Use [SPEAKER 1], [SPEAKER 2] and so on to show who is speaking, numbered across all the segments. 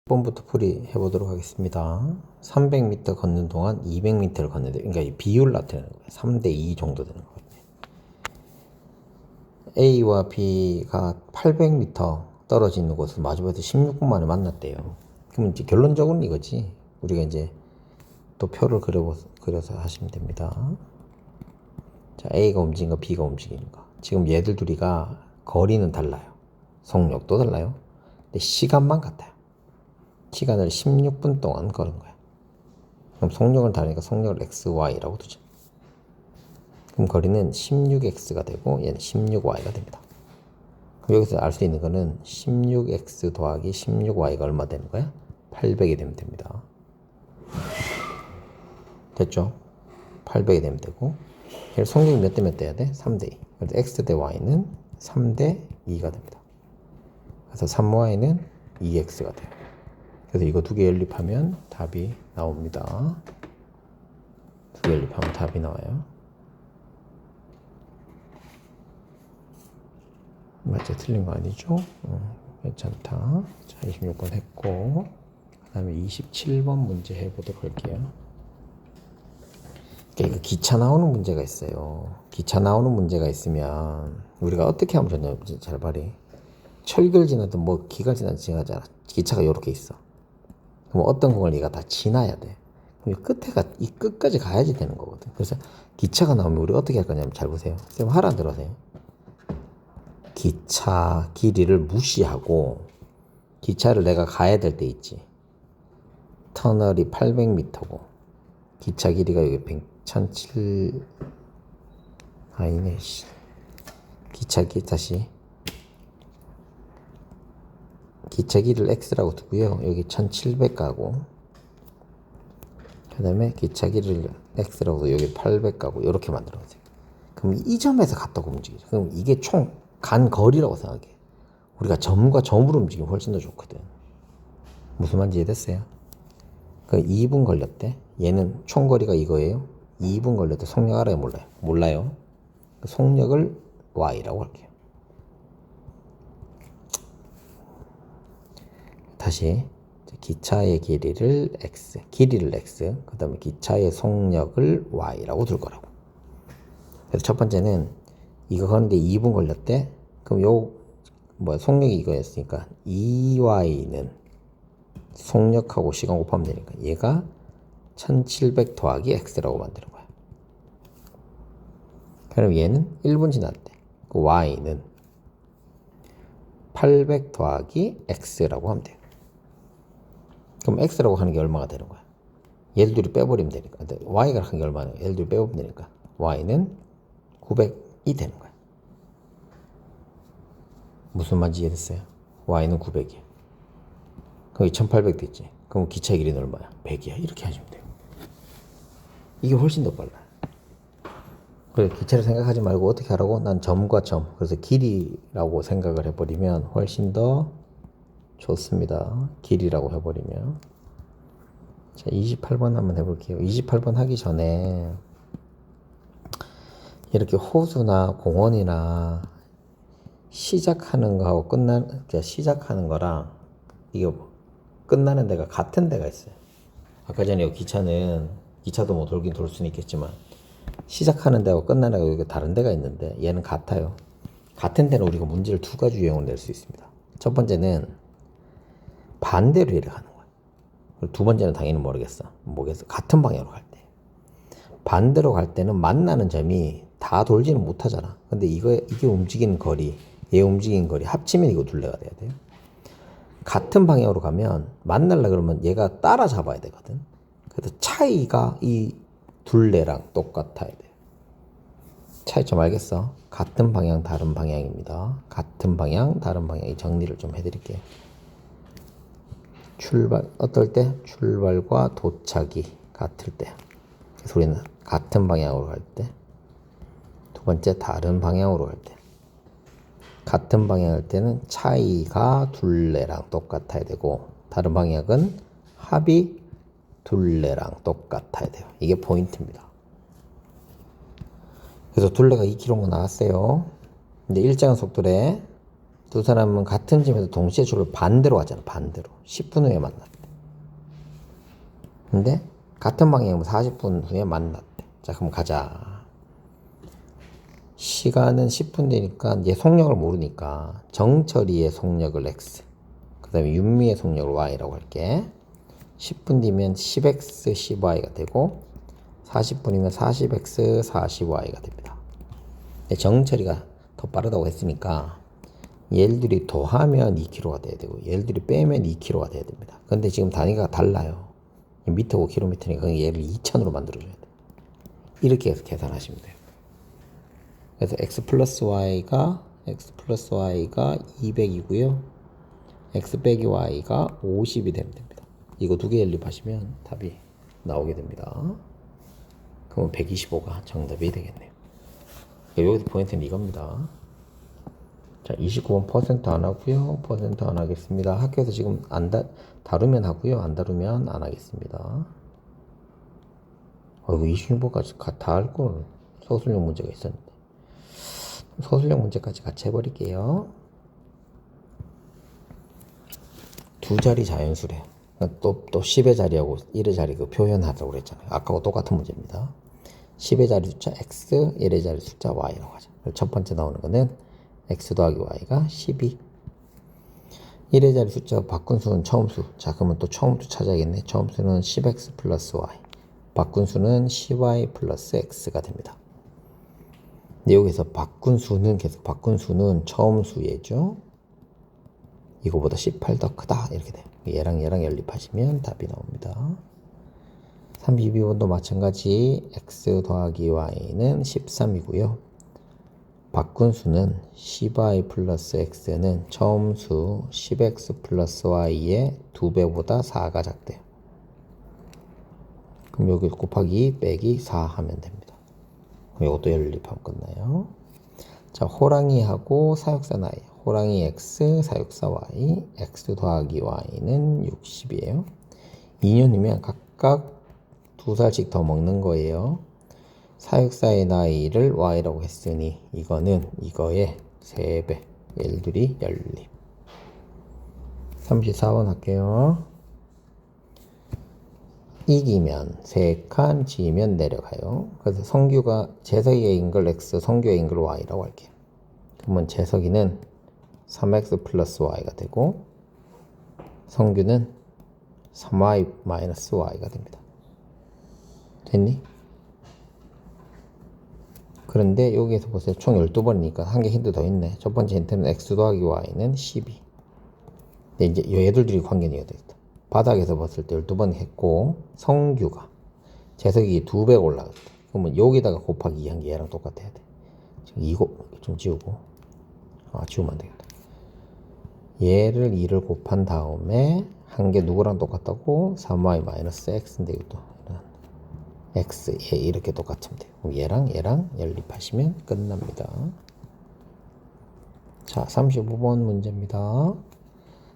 [SPEAKER 1] 10번부터 풀이해 보도록 하겠습니다. 300m 걷는 동안 200m를 걷는데, 그러니까 이 비율 나타내는 거예요. 3대2 정도 되는 거예요. A와 B가 800m 떨어지는 곳을 마주보다 16분 만에 만났대요. 그럼 이제 결론적으로는 이거지. 우리가 이제 또 표를 그려서 하시면 됩니다. 자, A가 움직인 거, B가 움직이는 거. 지금 얘들 둘이가 거리는 달라요. 속력도 달라요. 근데 시간만 같아요. 시간을 16분 동안 걸은 거야. 그럼 속력은 다르니까 속력을 XY라고 두죠. 그럼 거리는 16X가 되고 얘는 16Y가 됩니다. 그럼 여기서 알 수 있는 거는 16X 더하기 16Y가 얼마 되는 거야? 800이 되면 됩니다. 됐죠? 800이 되면 되고 얘를 속력이 몇 대 몇 돼야 돼? 3대2. 그래서 X 대 Y는 3대2가 됩니다. 그래서 3Y는 2X가 돼요. 그래서 이거 두 개 연립하면 답이 나옵니다. 두 개 연립하면 답이 나와요. 맞죠? 틀린 거 아니죠? 괜찮다. 자, 26번 했고, 그 다음에 27번 문제 해보도록 할게요. 그러니까 기차 나오는 문제가 있어요. 기차 나오는 문제가 있으면 우리가 어떻게 하면 좋냐? 잘 봐리. 철길 지나든 뭐 기가 지나잖아. 기차가 이렇게 있어. 그럼 어떤 공을 얘가 다 지나야 돼. 그럼 이 끝까지 가야지 되는 거거든. 그래서 기차가 나오면 우리 어떻게 할 거냐면 잘 보세요. 쌤 하라 들으세요. 기차 길이를 무시하고 기차를 내가 가야 될 때 있지. 터널이 800m고 기차 길이가 여기 1007 아니네. 기차 길이를 X라고 두고요. 여기 1700 가고 그 다음에 기차 길이를 X라고 두고 여기 800 가고 이렇게 만들어 보세요. 그럼 이 점에서 갔다고 움직이죠. 그럼 이게 총 간 거리라고 생각해. 우리가 점과 점으로 움직이면 훨씬 더 좋거든. 무슨 말인지 이해됐어요? 그 2분 걸렸대. 얘는 총 거리가 이거예요. 2분 걸렸대. 속력 알아요? 몰라요? 몰라요. 그 속력을 Y라고 할게요. 다시 기차의 길이를 X, 그 다음에 기차의 속력을 Y라고 둘 거라고. 그래서 첫 번째는 이거 하는데 2분 걸렸대. 그럼 속력이 이거였으니까 2Y는 속력하고 시간 곱하면 되니까 얘가 1700 더하기 X라고 만드는 거야. 그럼 얘는 1분 지났대. 그 Y는 800 더하기 X라고 하면 돼요. 그럼 X라고 하는 게 얼마가 되는 거야? 얘들 둘이 빼버리면 되니까. Y가 하는 게 얼마나? 얘들 둘이 빼버리면 되니까. Y는 900이 되는 거야. 무슨 말인지 이해됐어요? Y는 900이야. 그럼 2800 됐지. 그럼 기차 길이는 얼마야? 100이야. 이렇게 하시면 돼요. 이게 훨씬 더 빨라요. 그래, 기차를 생각하지 말고 어떻게 하라고? 난 점과 점. 그래서 길이라고 생각을 해버리면 훨씬 더 좋습니다. 길이라고 해버리면. 자, 28번 한번 해볼게요. 28번 하기 전에 이렇게 호수나 공원이나 시작하는 거하고 시작하는 거랑 이거 끝나는 데가 같은 데가 있어요. 아까 전에 기차도 뭐 돌긴 돌 수는 있겠지만 시작하는 데하고 끝나는 데가 다른 데가 있는데 얘는 같아요. 같은 데는 우리가 문제를 두 가지 유형으로 낼 수 있습니다. 첫 번째는 반대로 이렇게 가는 거야. 그리고 두 번째는 당연히 모르겠어. 같은 방향으로 갈 때. 반대로 갈 때는 만나는 점이 다 돌지는 못하잖아. 근데 이게 움직이는 거리, 얘 움직이는 거리 합치면 이거 둘레가 돼야 돼요. 같은 방향으로 가면 만나려고 그러면 얘가 따라잡아야 되거든. 그래서 차이가 이 둘레랑 똑같아야 돼요. 차이점 알겠어? 같은 방향, 다른 방향입니다. 같은 방향, 다른 방향. 이 정리를 좀 해드릴게요. 어떨 때? 출발과 도착이 같을 때. 그래서 우리는 같은 방향으로 갈 때. 두 번째, 다른 방향으로 갈 때. 같은 방향일 때는 차이가 둘레랑 똑같아야 되고, 다른 방향은 합이 둘레랑 똑같아야 돼요. 이게 포인트입니다. 그래서 둘레가 2km 나왔어요. 근데 일정한 속도래 두 사람은 같은 집에서 동시에 출발 반대로 가잖아. 반대로. 10분 후에 만났대. 근데 같은 방향이면 40분 후에 만났대. 자, 그럼 가자. 시간은 10분 되니까 얘 속력을 모르니까 정철이의 속력을 x, 그 다음에 윤미의 속력을 y라고 할게. 10분 뒤면 10x 10y가 되고 40분이면 40x 40y가 됩니다. 정철이가 더 빠르다고 했으니까 얘들이 더하면 2km가 돼야 되고 얘들이 빼면 2km가 돼야 됩니다. 근데 지금 단위가 달라요. 밑에 5km니까 얘를 2000으로 만들어줘야 돼. 이렇게 해서 계산하시면 돼요. 그래서 x 플러스 y가 200이고요. x 빼기 y가 50이 되면 됩니다. 이거 두 개 연립하시면 답이 나오게 됩니다. 그러면 125가 정답이 되겠네요. 여기서 포인트는 이겁니다. 자, 29번 퍼센트 안 하고요. 퍼센트 안 하겠습니다. 학교에서 지금 다루면 하고요. 안 다루면 안 하겠습니다. 이거 26번까지 다 할 걸. 서술형 문제가 있었는데. 서술형 문제까지 같이 해버릴게요. 두 자리 자연수래. 또 10의 자리하고 1의 자리 그 표현하자고 그랬잖아요. 아까하고 똑같은 문제입니다. 10의 자리 숫자 x, 1의 자리 숫자 y라고 하죠. 첫 번째 나오는 거는 x 더하기 y가 12. 1의 자리 숫자 바꾼 수는 처음수. 자, 그러면 또 처음수 찾아야겠네. 처음수는 10x 플러스 y. 바꾼 수는 10y 플러스 x가 됩니다. 근데 여기서 바꾼 수는 처음수 얘죠. 이거보다 18 더 크다. 이렇게 돼요. 얘랑 연립하시면 답이 나옵니다. 32번도 마찬가지 x 더하기 y는 13이고요. 바꾼 수는 10y 플러스 x는 처음수 10x 플러스 y의 2배보다 4가 작대요. 그럼 여기 곱하기 빼기 4 하면 됩니다. 그럼 이것도 연립하면 끝나요. 자, 호랑이하고 사육사 나이. 호랑이 x, 사육사 y. x 더하기 y는 60이에요. 2년이면 각각 2살씩 더 먹는 거예요. 사육사의 나이를 y라고 했으니 이거는 이거의 3배. 얘들이 연립. 34번 할게요. 이기면 3칸, 지면 내려가요. 그래서 재석이의 인글 x, 성규의 인글 y라고 할게요. 그러면 재석이는 3x 플러스 y가 되고 성규는 3y 마이너스 y가 됩니다. 됐니? 그런데 여기에서 보세요. 총 12번이니까 한 개 힌트 더 있네. 첫 번째 힌트는 x 더하기 y는 12. 근데 이제 얘들이 관계니까 되겠다. 바닥에서 봤을 때 12번 했고 성규가 재석이 2배 올라갔다. 그러면 여기다가 곱하기 2 한 게 얘랑 똑같아야 돼. 이거 좀 지우고 지우면 안 되겠다. 얘를 2를 곱한 다음에 한 개 누구랑 똑같다고? 3y 마이너스 x인데 이것도 x, 얘 이렇게 똑같으면 돼요. 그럼 얘랑 연립하시면 끝납니다. 자, 35번 문제입니다.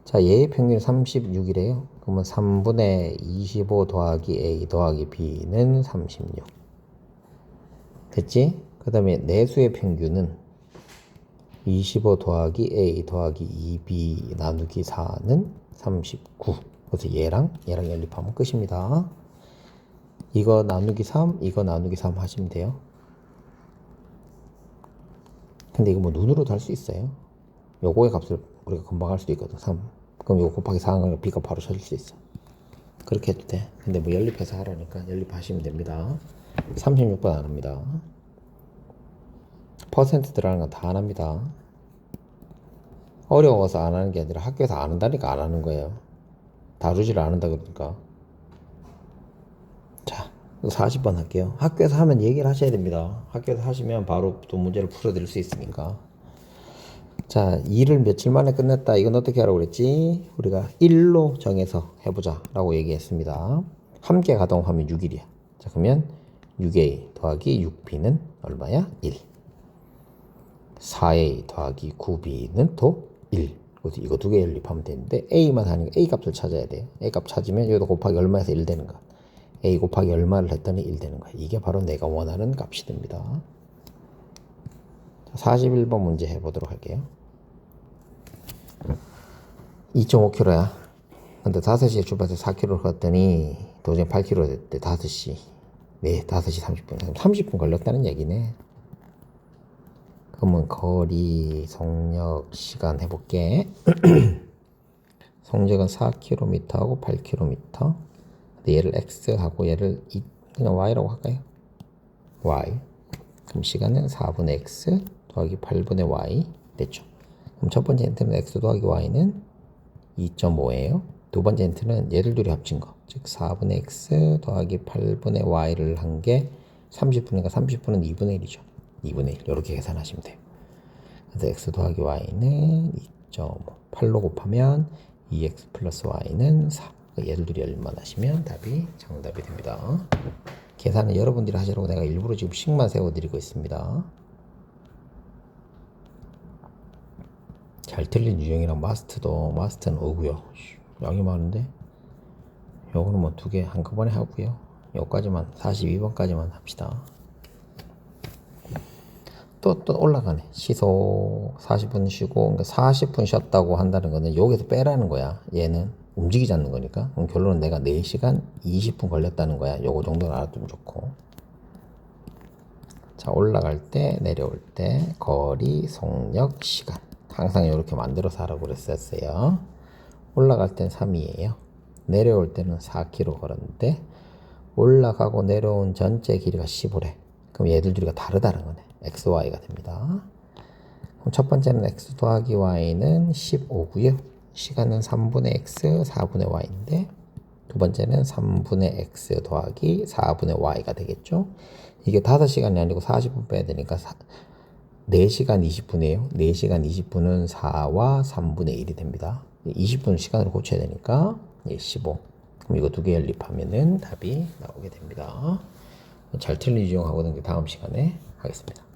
[SPEAKER 1] 자, 얘의 평균이 36이래요. 그러면 3분의 25 더하기 a 더하기 b는 36. 됐지? 그 다음에 내수의 평균은 25 더하기 a 더하기 2b 나누기 4는 39. 그래서 얘랑 연립하면 끝입니다. 이거 나누기 3, 이거 나누기 3 하시면 돼요. 근데 이거 뭐 눈으로도 할 수 있어요. 요거의 값을 우리가 금방 할 수도 있거든. 3. 그럼 요거 곱하기 4 하면 b가 바로 찾을 수 있어. 그렇게 해도 돼. 근데 뭐 연립해서 하라니까 연립하시면 됩니다. 36번 안 합니다. 퍼센트 들어가는 건 다 안 합니다. 어려워서 안 하는 게 아니라 학교에서 안 한다니까 안 하는 거예요. 다루지를 않는다 그러니까. 자, 40번 할게요. 학교에서 하면 얘기를 하셔야 됩니다. 학교에서 하시면 바로 또 문제를 풀어드릴 수 있으니까. 자, 2를 며칠 만에 끝냈다. 이건 어떻게 하라고 그랬지? 우리가 1로 정해서 해보자 라고 얘기했습니다. 함께 가동하면 6일이야. 자, 그러면 6a 더하기 6b는 얼마야? 1. 4a 더하기 9b는 또 1. 그래서 이거 두 개 연립하면 되는데 a만 하니까 a 값을 찾아야 돼요. a 값 찾으면 여기도 곱하기 얼마에서 1 되는 거야. a 곱하기 얼마를 했더니 1 되는 거야. 이게 바로 내가 원하는 값이 됩니다. 자, 41번 문제 해보도록 할게요. 2.5km야. 근데 5시에 출발해서 4km를 갔더니 도저히 8km 됐대. 5시. 네, 5시 30분. 30분 걸렸다는 얘기네. 그러면 거리, 속력, 시간 해볼게. 속력은 4km하고 8km. 근데 얘를 x하고 얘를 그냥 y라고 할까요? y. 그럼 시간은 4분의 x 더하기 8분의 y 됐죠. 그럼 첫 번째 힌트는 x 더하기 y는 2.5예요. 두 번째 힌트는 얘를 둘이 합친 거. 즉 4분의 x 더하기 8분의 y를 한 게 30분이니까 30분은 2분의 1이죠. 2분의 1 이렇게 계산하시면 돼요. 그래서 x 더하기 y는 2.5 8로 곱하면 2x 플러스 y는 4. 얘를 둘이 열만 하시면 답이 정답이 됩니다. 계산은 여러분들이 하시라고 내가 일부러 지금 식만 세워드리고 있습니다. 잘 틀린 유형이랑 마스트는 오고요. 양이 많은데 요거는 뭐 2개 한꺼번에 하고요. 요까지만 42번까지만 합시다. 또 올라가네. 시속 40분 쉬고, 그러니까 40분 쉬었다고 한다는 거는 여기서 빼라는 거야. 얘는 움직이지 않는 거니까. 그럼 결론은 내가 4시간 20분 걸렸다는 거야. 요거 정도는 알아두면 좋고. 자, 올라갈 때, 내려올 때, 거리, 속력, 시간. 항상 이렇게 만들어서 하라고 그랬었어요. 올라갈 땐 3이에요. 내려올 때는 4km 걸었는데, 올라가고 내려온 전체 길이가 15래. 그럼 얘들 둘이가 다르다는 거네. x, y가 됩니다. 그럼 첫 번째는 x 더하기 y는 15고요. 시간은 3분의 x, 4분의 y인데 두 번째는 3분의 x 더하기 4분의 y가 되겠죠. 이게 5시간이 아니고 40분 빼야 되니까 4시간 20분이에요. 4시간 20분은 4와 3분의 1이 됩니다. 20분 시간으로 고쳐야 되니까 15. 그럼 이거 2개 연립하면은 답이 나오게 됩니다. 잘 틀린 유형하고는 다음 시간에 하겠습니다.